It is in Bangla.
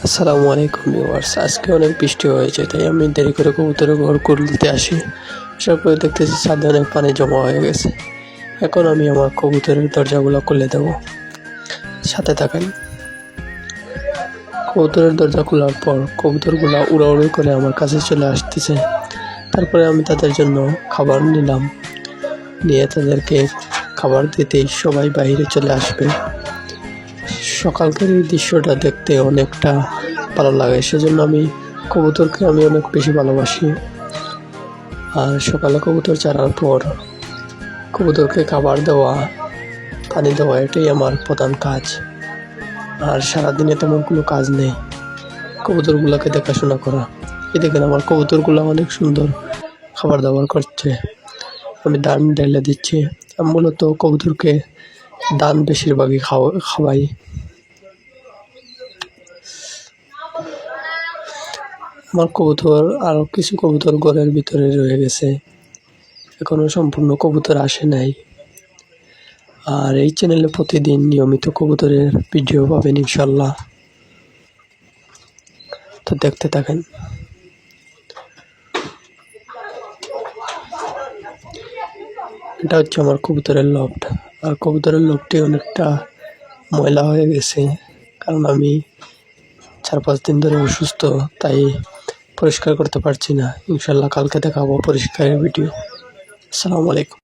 আসসালামু আলাইকুম ভিউয়ার্স। আজকে অনেক বৃষ্টি হয়েছে, তাই আমি দেরি করে কবুতরের ঘর খুলতে আসি। আসার পরে দেখতেছি ছাদে অনেক পানি জমা হয়ে গেছে। এখন আমি আমার কবুতরের দরজাগুলো খুলে দেব, সাথে থাকেন। কবুতরের দরজা খোলার পর কবুতরগুলো উড়াউড়ি করে আমার কাছে চলে আসতেছে। তারপরে আমি তাদের জন্য খাবার নিলাম, নিয়ে তাদেরকে খাবার দিতেই সবাই বাইরে চলে আসবে। সকালকার এই দৃশ্যটা দেখতে অনেকটা ভালো লাগে, সেজন্য আমি কবুতরকে অনেক বেশি ভালোবাসি। আর সকালে কবুতর ছাড়ার পর কবুতরকে খাবার দেওয়া, পানি দেওয়া, এটাই আমার প্রধান কাজ। আর সারাদিনে তেমন কোনো কাজ নেই, কবুতরগুলোকে দেখাশোনা করা। এই দেখেন আমার কবুতরগুলো অনেক সুন্দর খাবার দাবার করছে। আমি ধান ঢেলে দিচ্ছি। আমি মূলত কবুতরকে ধান বেশিরভাগই খাওয়াই। আমার কবুতর আরও কিছু কবুতর ঘরের ভিতরে রয়ে গেছে, এখনও সম্পূর্ণ কবুতর আসে নাই। আর এই চ্যানেলে প্রতিদিন নিয়মিত কবুতরের ভিডিও পাবেন ইনশাল্লাহ, তো দেখতে থাকেন। এটা হচ্ছে আমার কবুতরের লফট। আর কবুতরের লফটটি অনেকটা ময়লা হয়ে গেছে, কারণ আমি 4-5 দিন ধরে অসুস্থ, তাই পরিষ্কার করতে পারছি না। ইনশাল্লাহ কালকে দেখাবো পরিষ্কারের ভিডিও। আসসালামু আলাইকুম।